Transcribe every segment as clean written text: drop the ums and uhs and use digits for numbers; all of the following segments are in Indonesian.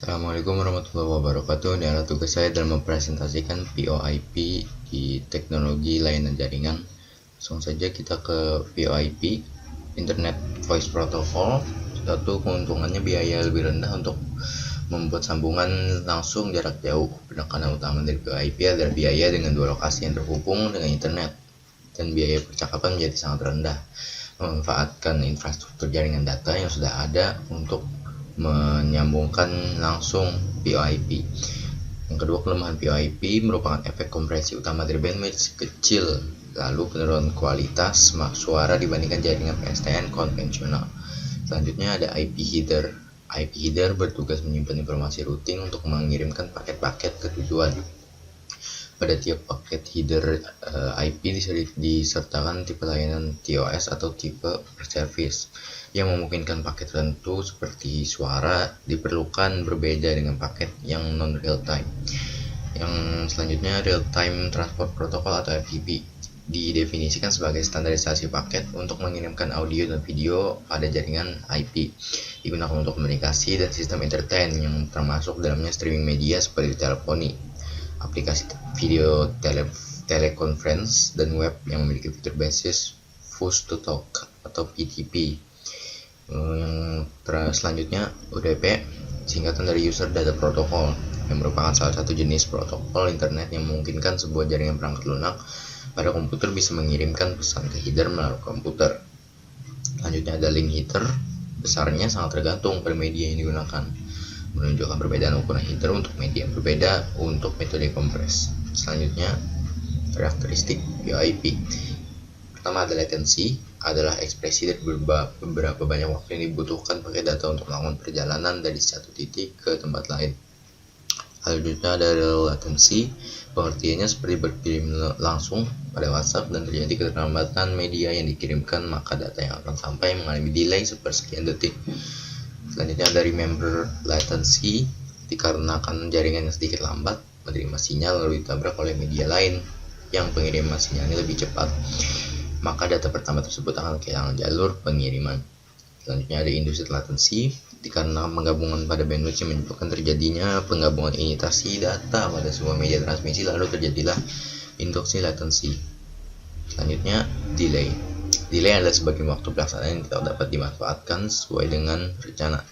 Assalamualaikum warahmatullahi wabarakatuh. Ini adalah tugas saya dalam mempresentasikan VoIP di teknologi layanan jaringan. Langsung saja kita ke VoIP, Internet Voice Protocol. Satu, keuntungannya biaya lebih rendah untuk membuat sambungan langsung jarak jauh. Penekanan utama dari VoIP adalah biaya dengan dua lokasi yang terhubung dengan internet, dan biaya percakapan menjadi sangat rendah. Memanfaatkan infrastruktur jaringan data yang sudah ada untuk menyambungkan langsung VoIP. Yang kedua, kelemahan VoIP merupakan efek kompresi utama dari bandwidth kecil, lalu penurunan kualitas suara dibandingkan jaringan PSTN konvensional. Selanjutnya ada IP header. IP header bertugas menyimpan informasi routing untuk mengirimkan paket-paket ke tujuan. Pada tiap paket header IP disertakan tipe layanan TOS atau tipe per service yang memungkinkan paket tertentu seperti suara diperlukan berbeda dengan paket yang non real time. Yang selanjutnya, real time transport protocol atau FTP didefinisikan sebagai standarisasi paket untuk mengirimkan audio dan video pada jaringan IP, digunakan untuk komunikasi dan sistem entertain yang termasuk dalamnya streaming media seperti teleponi, aplikasi video teleconference, dan web yang memiliki fitur basis push to talk atau PTP. Selanjutnya UDP, singkatan dari User Data Protocol, yang merupakan salah satu jenis protokol internet yang memungkinkan sebuah jaringan perangkat lunak pada komputer bisa mengirimkan pesan ke header melalui komputer. Selanjutnya ada link header, besarnya sangat tergantung pada media yang digunakan, menunjukkan perbedaan ukuran header untuk media yang berbeda untuk metode kompres. Selanjutnya, karakteristik VoIP. Pertama ada latency, adalah ekspresi dari beberapa banyak waktu yang dibutuhkan pakai data untuk melakukan perjalanan dari satu titik ke tempat lain. Selanjutnya ada latency, pengertiannya seperti berkirim langsung pada WhatsApp dan terjadi keterlambatan media yang dikirimkan, maka data yang akan sampai mengalami delay sepersekian detik. Selanjutnya ada remember latency, dikarenakan jaringan yang sedikit lambat menerima sinyal lalu ditabrak oleh media lain yang pengiriman sinyalnya lebih cepat, maka data pertama tersebut akan kehilangan jalur pengiriman. Selanjutnya ada induced latency, dikarenakan penggabungan pada bandwidth yang menyebabkan terjadinya penggabungan imitasi data pada sebuah media transmisi lalu terjadilah induksi latency. Selanjutnya delay. Delay adalah sebagian waktu pelaksanaan yang tidak dapat dimanfaatkan sesuai dengan rencana.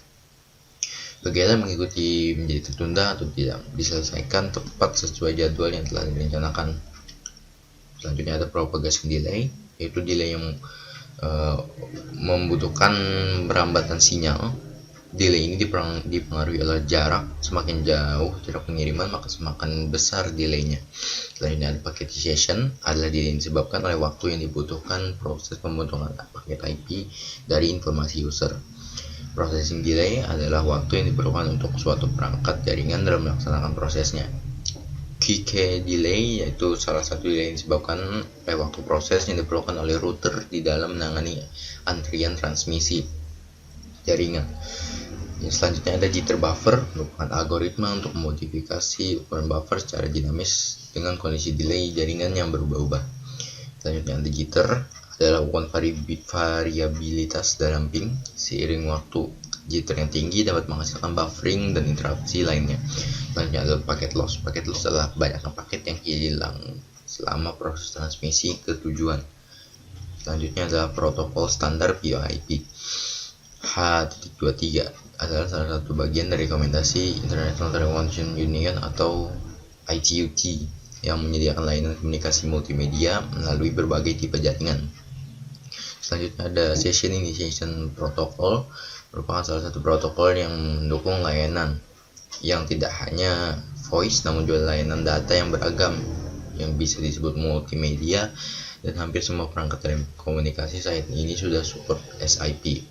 Kegiatan mengikuti menjadi tertunda atau tidak diselesaikan tepat sesuai jadwal yang telah direncanakan. Selanjutnya ada propagation delay, yaitu delay yang membutuhkan perambatan sinyal. Delay ini dipengaruhi oleh jarak. Semakin jauh jarak pengiriman, maka semakin besar delaynya. Selanjutnya ada packetization, adalah delay yang disebabkan oleh waktu yang dibutuhkan proses pembentukan paket IP dari informasi user. Processing delay adalah waktu yang diperlukan untuk suatu perangkat jaringan dalam melaksanakan prosesnya. QK delay, yaitu salah satu delay yang disebabkan oleh waktu proses yang diperlukan oleh router di dalam menangani antrian transmisi jaringan. Yang selanjutnya ada jitter buffer, merupakan algoritma untuk memodifikasi ukuran buffer secara dinamis dengan kondisi delay jaringan yang berubah-ubah. Selanjutnya ada jitter, adalah ukuran variabilitas dalam ping seiring waktu. Jitter yang tinggi dapat menghasilkan buffering dan interupsi lainnya. Selanjutnya adalah paket loss. Paket loss adalah banyaknya paket yang hilang selama proses transmisi ke tujuan. Selanjutnya adalah protokol standar VoIP. H.23 adalah salah satu bagian dari rekomendasi International Telecommunication Union atau ITU-T yang menyediakan layanan komunikasi multimedia melalui berbagai tipe jaringan. Selanjutnya ada Session Initiation Protocol, merupakan salah satu protokol yang mendukung layanan yang tidak hanya voice namun juga layanan data yang beragam yang bisa disebut multimedia, dan hampir semua perangkat telekomunikasi saat ini sudah support SIP.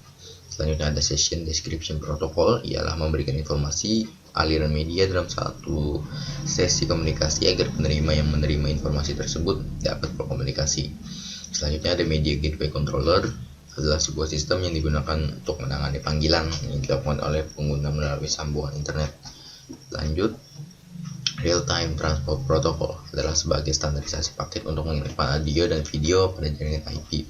Selanjutnya ada Session Description Protocol, ialah memberikan informasi aliran media dalam satu sesi komunikasi agar penerima yang menerima informasi tersebut dapat berkomunikasi. Selanjutnya ada Media Gateway Controller, adalah sebuah sistem yang digunakan untuk menangani panggilan yang dilakukan oleh pengguna melalui sambungan internet. Lanjut, Real Time Transport Protocol adalah sebagai standarisasi paket untuk mengirimkan audio dan video pada jaringan IP.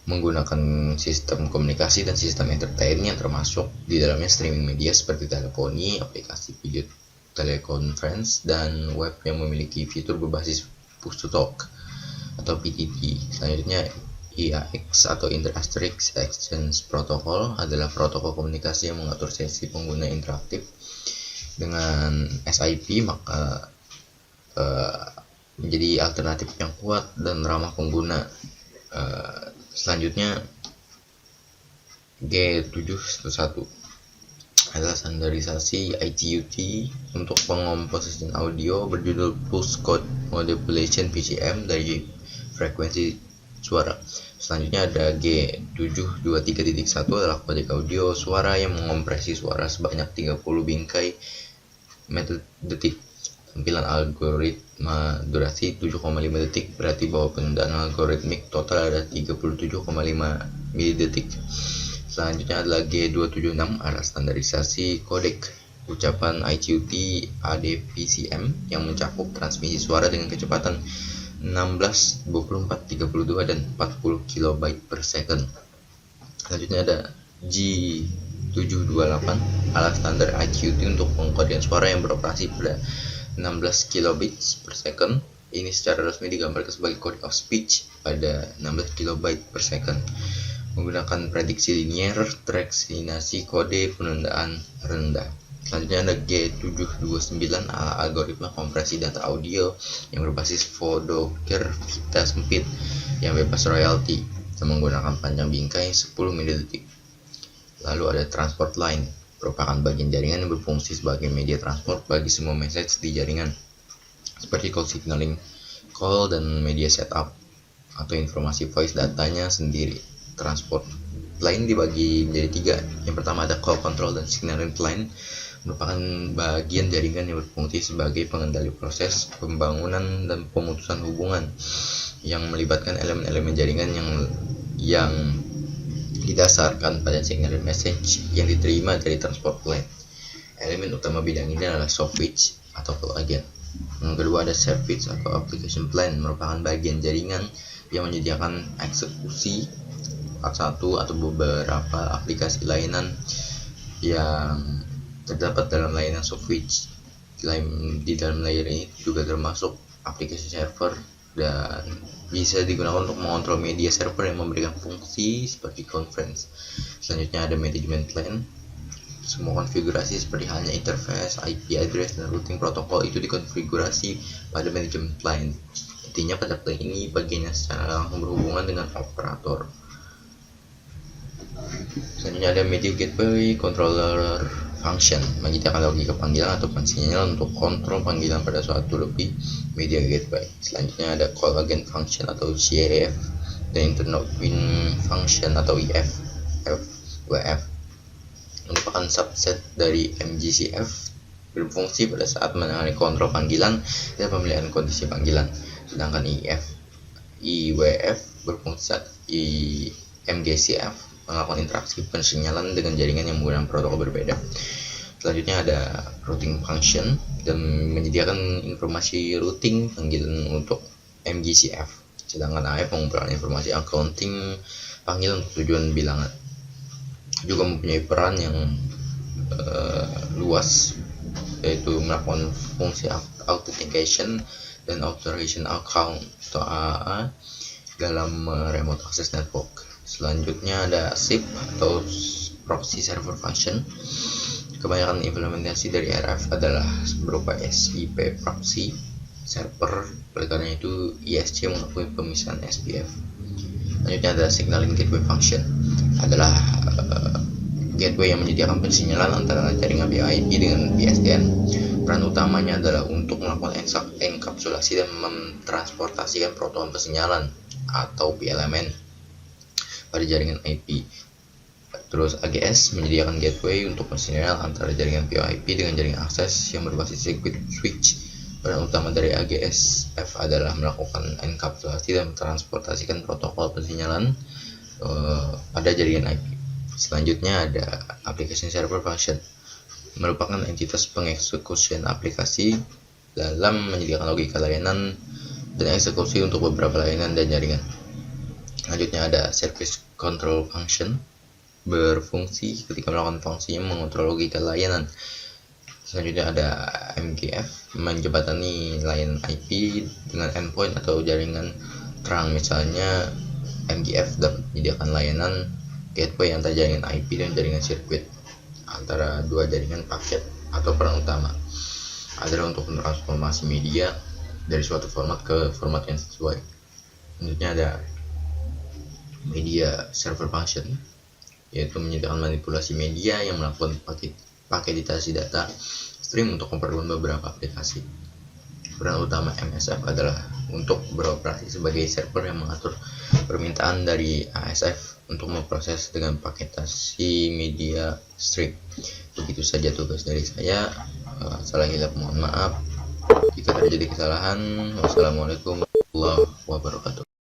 menggunakan sistem komunikasi dan sistem entertain yang termasuk di dalamnya streaming media seperti teleponi, aplikasi video teleconference, dan web yang memiliki fitur berbasis push to talk atau PTT. Selanjutnya IAX atau Inter-Asterisk Exchange Protocol adalah protokol komunikasi yang mengatur sesi pengguna interaktif dengan SIP, maka menjadi alternatif yang kuat dan ramah pengguna. Selanjutnya G711 adalah standarisasi ITU-T untuk pengomposisian audio berjudul Pulse Code Modulation PCM dari frekuensi suara. Selanjutnya ada G723.1 adalah kodek audio suara yang mengompresi suara sebanyak 30 bingkai detik. Tampilan algoritma durasi 7,5 detik, berarti bahwa penundaan algoritmik total ada 37,5 milidetik. Selanjutnya adalah G276 adalah standarisasi kodek ucapan ITU-T ADPCM yang mencakup transmisi suara dengan kecepatan 16, 24, 32, dan 40 KB per second. Selanjutnya ada G728 adalah standar ITU-T untuk pengkodean suara yang beroperasi pada 16 kilobits per second. Ini secara resmi digambarkan sebagai code of speech pada 16 kilobyte per second menggunakan prediksi linier tereksinasi kode penundaan rendah. Selanjutnya ada G729 algoritma kompresi data audio yang berbasis Vodoker Vita sempit yang bebas royalti dan menggunakan panjang bingkai 10 milidetik. Lalu ada transport line, merupakan bagian jaringan yang berfungsi sebagai media transport bagi semua message di jaringan, seperti call signaling, call, dan media setup atau informasi voice datanya sendiri. Transport line dibagi menjadi 3. Yang pertama ada call control dan signaling line, merupakan bagian jaringan yang berfungsi sebagai pengendali proses pembangunan dan pemutusan hubungan yang melibatkan elemen-elemen jaringan yang didasarkan pada signal message yang diterima dari transport line. Elemen utama bidang ini adalah soft switch atau call agent. Yang kedua ada service atau application plan, merupakan bagian jaringan yang menyediakan eksekusi satu atau beberapa aplikasi layanan yang terdapat dalam layanan soft switch. Di dalam layer ini juga termasuk aplikasi server dan bisa digunakan untuk mengontrol media server yang memberikan fungsi seperti conference. Selanjutnya ada management plan. Semua konfigurasi seperti halnya interface, IP address, dan routing protokol itu dikonfigurasi pada management plan. Intinya pada plan ini bagian yang secara langsung berhubungan dengan operator. Selanjutnya ada media gateway controller function, menyediakan logika panggilan atau sinyal untuk kontrol panggilan pada suatu lebih media gateway. Selanjutnya ada call agent function atau CAF dan internet win function atau WF, merupakan subset dari MGCF, berfungsi pada saat menangani kontrol panggilan dan pemilihan kondisi panggilan. Sedangkan IWF berfungsi saat MGCF melakukan interaksi persinyalan dengan jaringan yang menggunakan protokol berbeda. Selanjutnya ada routing function dan menyediakan informasi routing panggilan untuk MGCF. Sedangkan AF mengumumkan informasi accounting panggilan untuk tujuan bilangan. Juga mempunyai peran yang luas, yaitu melakukan fungsi authentication dan authorization account atau AA dalam remote access network. Selanjutnya ada SIP atau proxy server function. Kebanyakan implementasi dari RF adalah berupa SIP proxy server, oleh karena itu ISC mengakui pemisahan SPF. Selanjutnya ada signaling gateway function, adalah gateway yang menyediakan persinyalan antara jaringan VIP dengan PSTN. Peran utamanya adalah untuk melakukan enkapsulasi dan mentransportasikan protokol persinyalan atau PLMN pada jaringan IP. Terus AGS menyediakan gateway untuk persinyalan antara jaringan VIP dengan jaringan akses yang berbasis circuit switch. Peran utama dari AGS-F adalah melakukan enkapsulasi dan mentransportasikan protokol persinyalan pada jaringan IP. Selanjutnya ada application server function, merupakan entitas pengeksekusian aplikasi dalam menyediakan logika layanan dan eksekusi untuk beberapa layanan dan jaringan. Selanjutnya ada Service Control Function, berfungsi ketika melakukan fungsinya mengontrol logika layanan. Selanjutnya ada MGF, menjembatani layanan IP dengan endpoint atau jaringan terang. Misalnya MGF dapat menyediakan layanan gateway antar jaringan IP dan jaringan sirkuit antara dua jaringan paket atau peran utama adalah untuk mentransformasi media dari suatu format ke format yang sesuai. Selanjutnya ada Media Server Function, yaitu menyediakan manipulasi media yang melakukan paketitasi data stream untuk keperluan beberapa aplikasi. Peran utama MSF adalah untuk beroperasi sebagai server yang mengatur permintaan dari ASF untuk memproses dengan paketasi media stream. Begitu saja tugas dari saya. Salah hilap mohon maaf. Jika terjadi kesalahan, wassalamualaikum warahmatullahi wabarakatuh.